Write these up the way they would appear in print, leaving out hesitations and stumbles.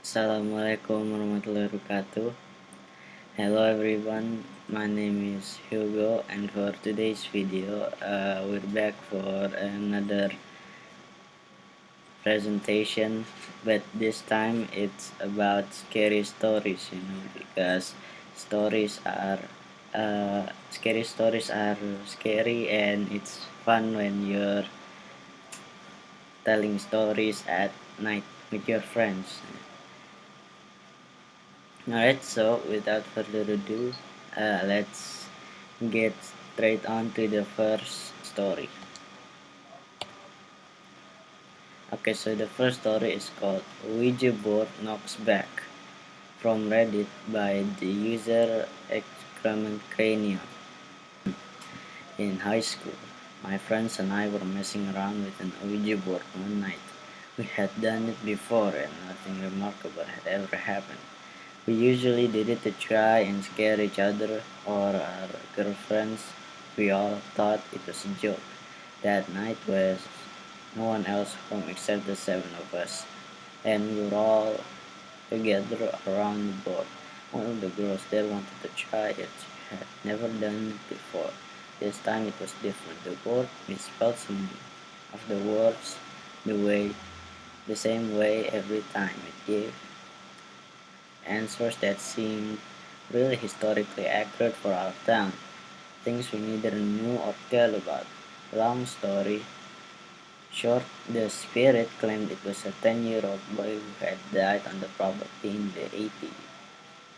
Assalamualaikum warahmatullahi wabarakatuh. Hello everyone, my name is Hugo, and for today's video, we're back for another presentation, but this time it's about scary stories, because stories are scary stories are scary, and it's fun when you're telling stories at night with your friends. Alright, so without further ado, let's get straight on to the first story. Okay, so the first story is called Ouija Board Knocks Back, from Reddit by the user Excrement Cranium. In high school, my friends and I were messing around with an Ouija board one night. We had done it before and nothing remarkable had ever happened. We usually did it to try and scare each other or our girlfriends. We all thought it was a joke. That night was no one else home except the seven of us, and we were all together around the board. One of the girls there wanted to try it. She had never done it before. This time it was different. The board misspelled some of the words the same way every time. It gave answers that seemed really historically accurate for our town, things we neither knew or cared about. Long story short, the spirit claimed it was a 10-year-old boy who had died on the property in the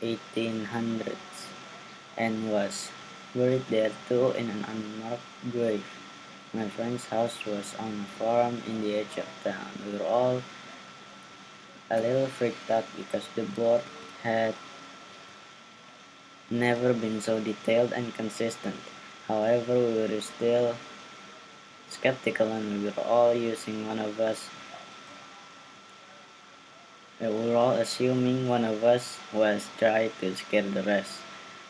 1800s and was buried there too in an unmarked grave. My friend's house was on a farm in the edge of town. We were all a little freaked out because the board had never been so detailed and consistent. However, we were still skeptical, and we were all assuming one of us was trying to scare the rest.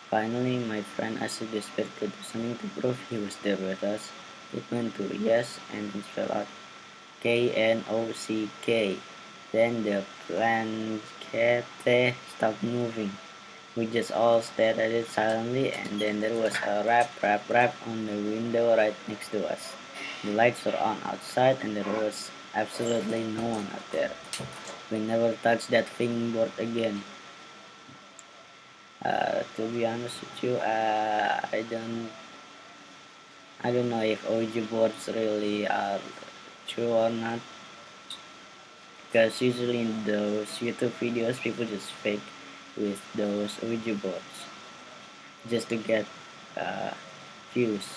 Finally, my friend asked the spirit to do something to prove he was there with us. It went to yes and it spelled out Knock. Then the planchette stopped moving. We just all stared at it silently, and then there was a rap on the window right next to us. The lights were on outside, and there was absolutely no one out there. We never touched that thing board again. To be honest with you, I don't know if ouija boards really are true or not, because usually in those YouTube videos, people just fake with those ouija boards just to get uh, views.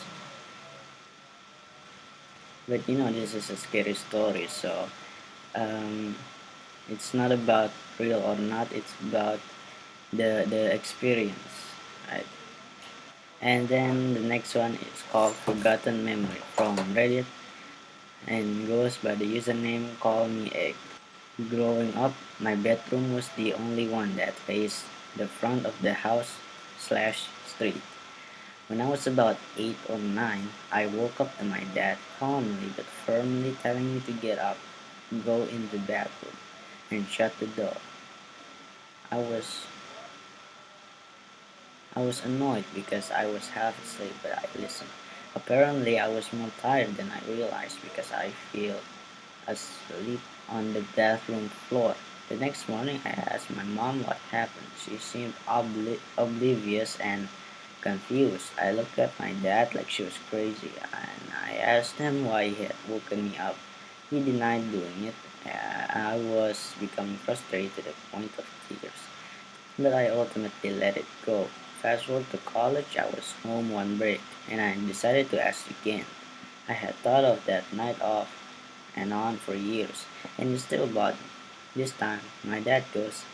But this is a scary story, so um, it's not about real or not, it's about the experience, right? And then the next one is called Forgotten Memory from Reddit and goes by the username Call Me Egg. Growing up, my bedroom was the only one that faced the front of the house slash street. When I was about 8 or 9, I woke up to my dad calmly but firmly telling me to get up, go in the bathroom, and shut the door. I was I was annoyed because I was half asleep, but I listened. Apparently, I was more tired than I realized because I fell asleep on the bathroom floor. The next morning, I asked my mom what happened. She seemed oblivious and confused. I looked at my dad like she was crazy, and I asked him why he had woken me up. He denied doing it. I was becoming frustrated to the point of tears, but I ultimately let it go. Fast forward to college, I was home one break, and I decided to ask again. I had thought of that night off and on for years, and it still bothered me. This time, my dad goes,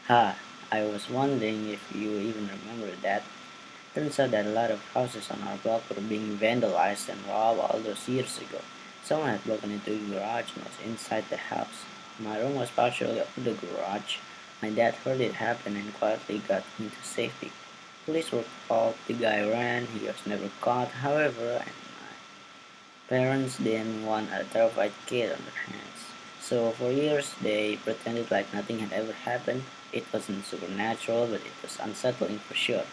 "Ha, I was wondering if you even remember that." Turns out that a lot of houses on our block were being vandalized and robbed all those years ago. Someone had broken into the garage and was inside the house. My room was partially up to the garage. My dad heard it happen and quietly got me to safety. Police were called, the guy ran, he was never caught, however, and my parents didn't want a terrified kid on their hands. So for years they pretended like nothing had ever happened. It wasn't supernatural, but it was unsettling for sure.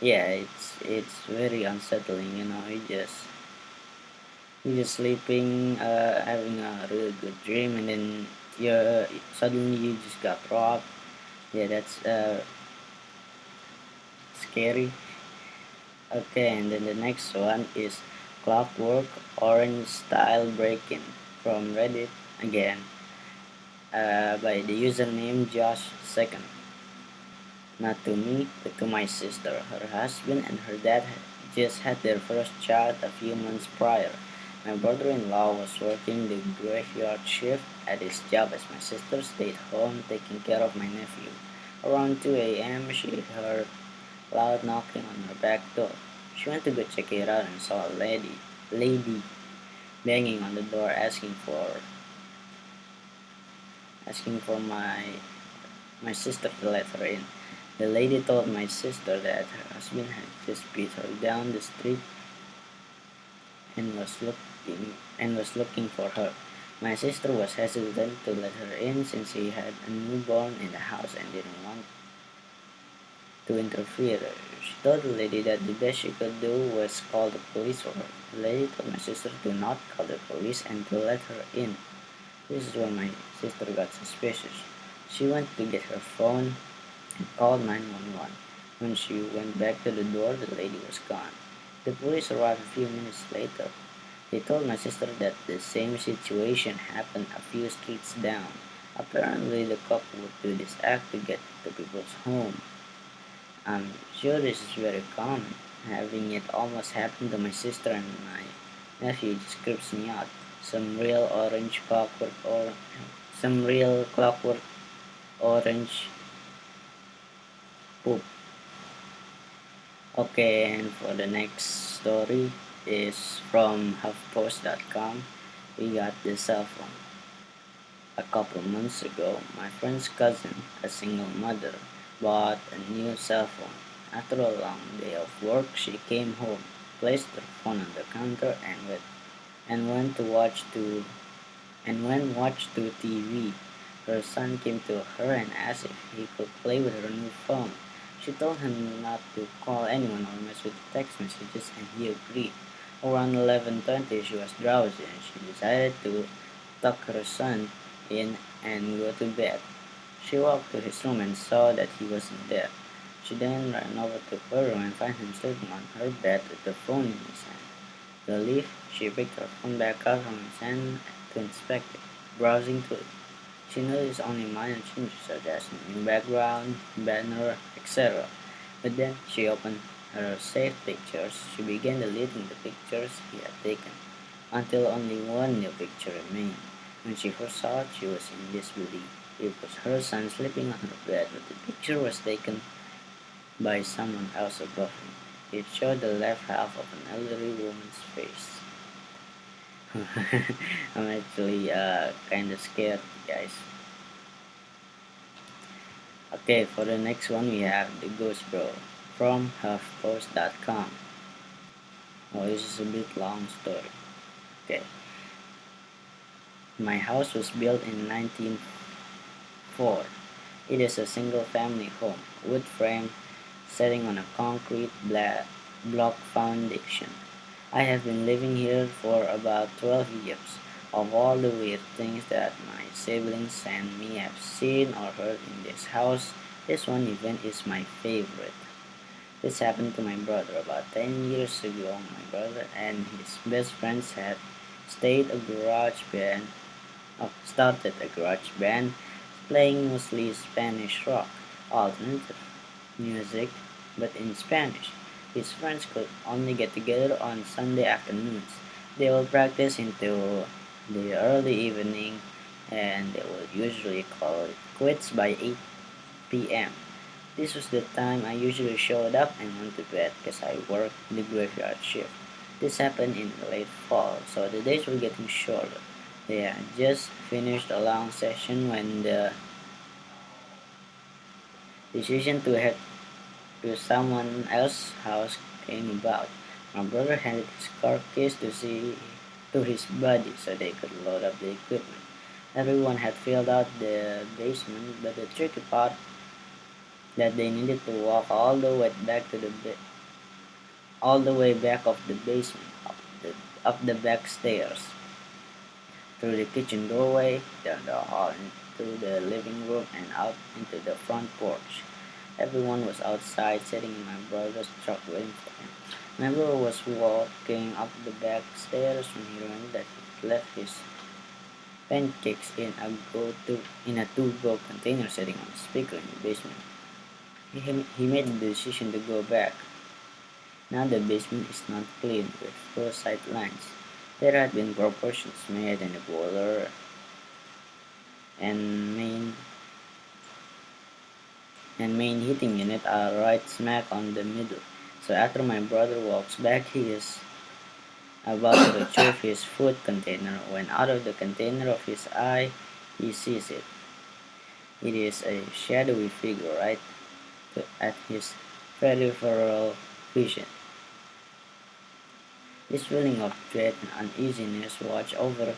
Yeah, it's very unsettling. You just sleeping, having a really good dream, and then you suddenly you just got robbed. Yeah, that's scary. Okay, and then the next one is Clockwork Orange Style Break-In from Reddit again, by the username Josh Second. Not to me, but to my sister. Her husband and her dad had just had their first child a few months prior. My brother-in-law was working the graveyard shift at his job as my sister stayed home taking care of my nephew. Around 2 a.m., she heard loud knocking on her back door. She went to go check it out and saw a lady banging on the door asking for my sister to let her in. The lady told my sister that her husband had just beat her down the street and was looking for her. My sister was hesitant to let her in since he had a newborn in the house and didn't want to interfere. She told the lady that the best she could do was call the police for her. The lady told my sister to not call the police and to let her in. This is when my sister got suspicious. She went to get her phone and called 911. When she went back to the door, the lady was gone. The police arrived a few minutes later. They told my sister that the same situation happened a few streets down. Apparently, the couple would do this act to get into people's home. I'm sure this is very common. Having it almost happen to my sister and my nephew just creeps me out. Some real orange clockwork or some real clockwork orange poop. Okay, and for the next story is from HuffPost.com. We got the cell phone. A couple months ago, my friend's cousin, a single mother, bought a new cell phone. After a long day of work, she came home, placed her phone on the counter, and went to watch to and when watched to TV. Her son came to her and asked if he could play with her new phone. She told him not to call anyone or mess with the text messages, and he agreed. Around 11:20, she was drowsy, and she decided to tuck her son in and go to bed. She walked to his room and saw that he wasn't there. She then ran over to her room and found him sleeping on her bed with the phone in his hand. Relieved, she picked her phone back up from his hand to inspect it. Browsing through it, she noticed only minor changes such as new background, banner, etc. But then she opened her saved pictures. She began deleting the pictures he had taken until only one new picture remained. When she first saw it, she was in disbelief. It was her son sleeping on her bed, but the picture was taken by someone else above him. It showed the left half of an elderly woman's face. I'm actually kind of scared, guys. Okay, for the next one we have the Ghost Bro from HuffPost.com. Oh, this is a bit long story. Okay, my house was built in 1904. It is a single-family home, wood frame, setting on a concrete block foundation. I have been living here for about 12 years. Of all the weird things that my siblings and me have seen or heard in this house, this one event is my favorite. This happened to my brother about 10 years ago. My brother and his best friends had stayed a garage band, started a garage band playing mostly Spanish rock, alternative music, but in Spanish. His friends could only get together on Sunday afternoons. They will practice into the early evening and they would usually call it quits by 8 p.m. This was the time I usually showed up and went to bed because I worked the graveyard shift. This happened in the late fall, so the days were getting shorter. They had just finished a long session when the decision to head to someone else's house came about. My brother handed his car keys to see. to his body so they could load up the equipment. Everyone had filled out the basement, but the tricky part that they needed to walk all the way back of the basement, up the back stairs, through the kitchen doorway, down the hall into the living room, and out into the front porch. Everyone was outside, sitting in my brother's truck waiting for him. My brother was walking up the back stairs when he remembered that he had left his pancakes in a to-go container sitting on the speaker in the basement. He made the decision to go back. Now the basement is not clean with full sight lines. There had been proportions made and the boiler and main heating unit are right smack on the middle. So after my brother walks back, he is about to retrieve his food container when out of the container of his eye he sees it. It is a shadowy figure right at his peripheral vision. This feeling of dread and uneasiness watched over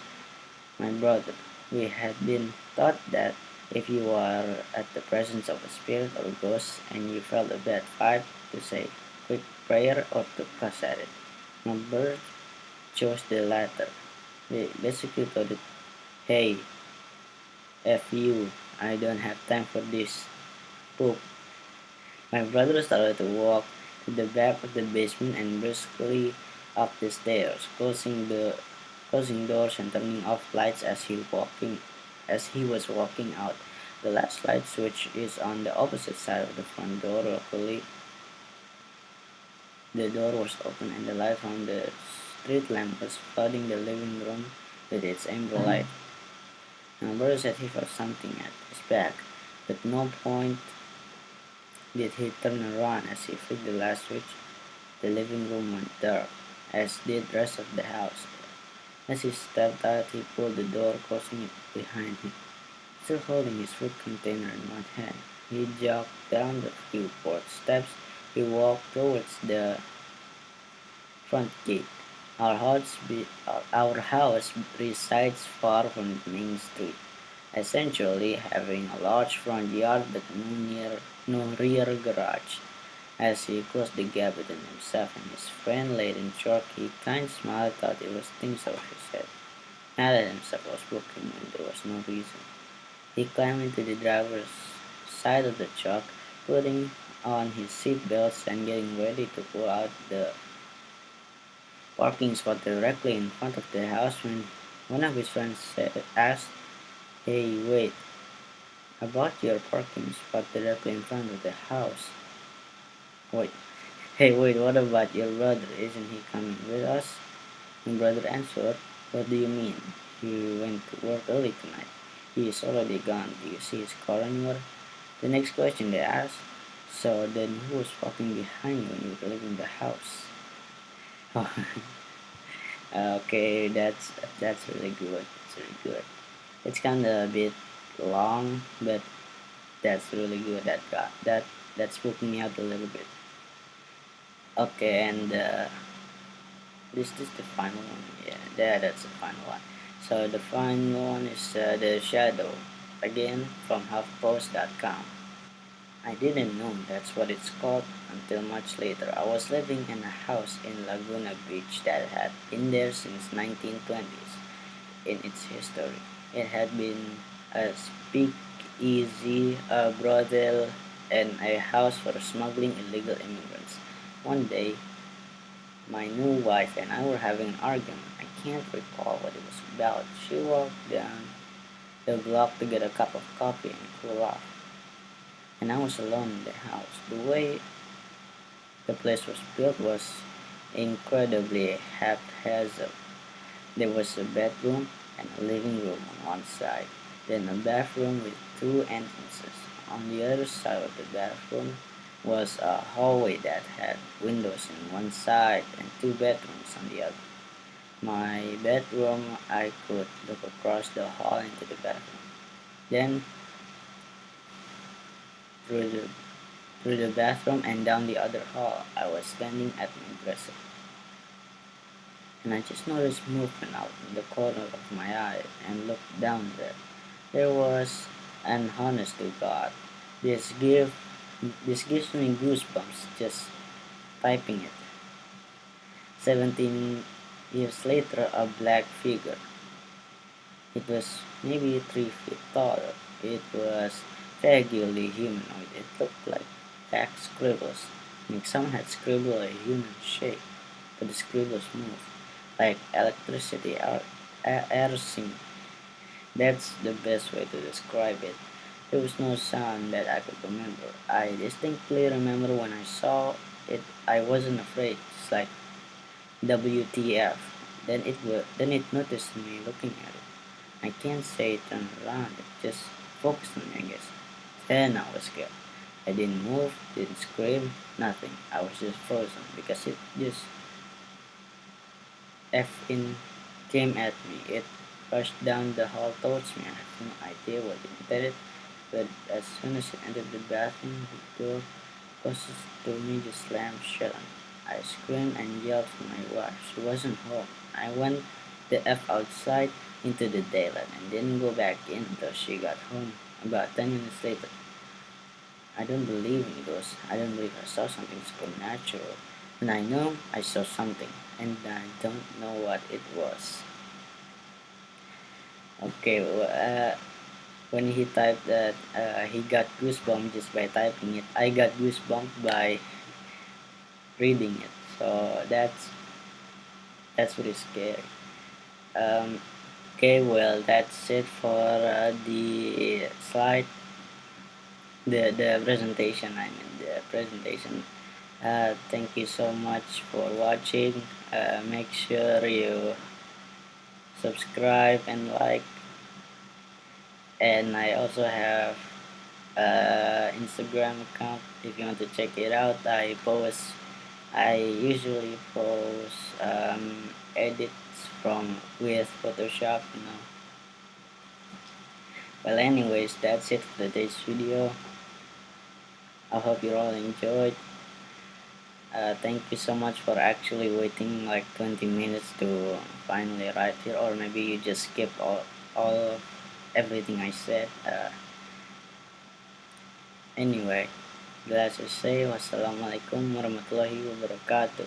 my brother. We had been taught that if you are at the presence of a spirit or ghost and you felt a bad vibe, to say a quick prayer or to cuss at it. My brother chose the latter. We basically told it, "Hey, F you, I don't have time for this. Poop." My brother started to walk to the back of the basement and briskly up the stairs, closing doors and turning off lights as he was walking out. The last light switch is on the opposite side of the front door. Luckily, the door was open and the light from the street lamp was flooding the living room with its amber light. My brother said he felt something at his back, but no point did he turn around as he flicked the last switch. The living room went dark, as did the rest of the house. As he stepped out, he pulled the door, closing it behind him. Still holding his food container in one hand, he jogged down the few porch steps. He walked towards the front gate. Our house resides far from the main street, essentially having a large front yard but no rear garage. As he closed the gap between himself and his friend laden truck, he kind smiled, thought it was things over his head. Mad at himself was broken when there was no reason. He climbed into the driver's side of the truck, putting on his seat belts and getting ready to pull out the parking spot directly in front of the house when one of his friends asked, "Hey, wait, about your parking spot directly in front of the house? Wait, hey, wait, what about your brother? Isn't he coming with us?" My brother answered, "What do you mean? He went to work early tonight. He is already gone. Do you see his car anywhere?" The next question they asked, "So then who was walking behind you when you were leaving the house?" Okay, that's really good. That's really good. It's kind of a bit long, but that's really good. That spooked me out a little bit. Okay, and this is the final one. That's the final one. So the final one is the shadow. Again from HuffPost.com. I didn't know that's what it's called until much later. I was living in a house in Laguna Beach that had been there since 1920s. In its history, it had been a speakeasy, a brothel, and a house for smuggling illegal immigrants. One day, my new wife and I were having an argument. I can't recall what it was about. She walked down the block to get a cup of coffee and cool off, and I was alone in the house. The way the place was built was incredibly haphazard. There was a bedroom and a living room on one side, then a bathroom with two entrances. On the other side of the bathroom was a hallway that had windows on one side and two bedrooms on the other. My bedroom, I could look across the hall into the bathroom. Then through the through the bathroom and down the other hall, I was standing at my dresser. and I just noticed movement out in the corner of my eye and looked down there. There was, and honest to God, this give this gives me goosebumps just typing it. 17 years later, a black figure. It was maybe 3 feet tall. It was vaguely humanoid. It looked like black scribbles. Like someone had scribbled a human shape, but the scribbles moved like electricity arcing. That's the best way to describe it. There was no sound that I could remember. I distinctly remember when I saw it, I wasn't afraid. It's like WTF. Then it noticed me looking at it. I can't say it turned around. It just focused on me, I guess. Then I was scared. I didn't move, didn't scream, nothing. I was just frozen because it just in came at me. It rushed down the hall towards me. I have no idea what it intended, but as soon as it entered the bathroom, the door closest to me just slammed shut on me. I screamed and yelled for my wife. She wasn't home. I went the F outside into the daylight and didn't go back in until she got home about 10 minutes later. I don't believe in ghosts. I don't believe I saw something supernatural. And I know I saw something, and I don't know what it was. Okay, when he typed that he got goosebumps just by typing it, I got goosebumps by reading it. So that's pretty scary. Um, okay, well that's it for the slide, the presentation. I mean the presentation. Thank you so much for watching. Make sure you subscribe and like. And I also have Instagram account if you want to check it out. I usually post edits from with Photoshop. Well, anyways, that's it for today's video. I hope you all enjoyed. Thank you so much for actually waiting like 20 minutes to finally arrive here, or maybe you just skipped all of everything I said. Anyway, let's just say wassalamualaikum warahmatullahi wabarakatuh.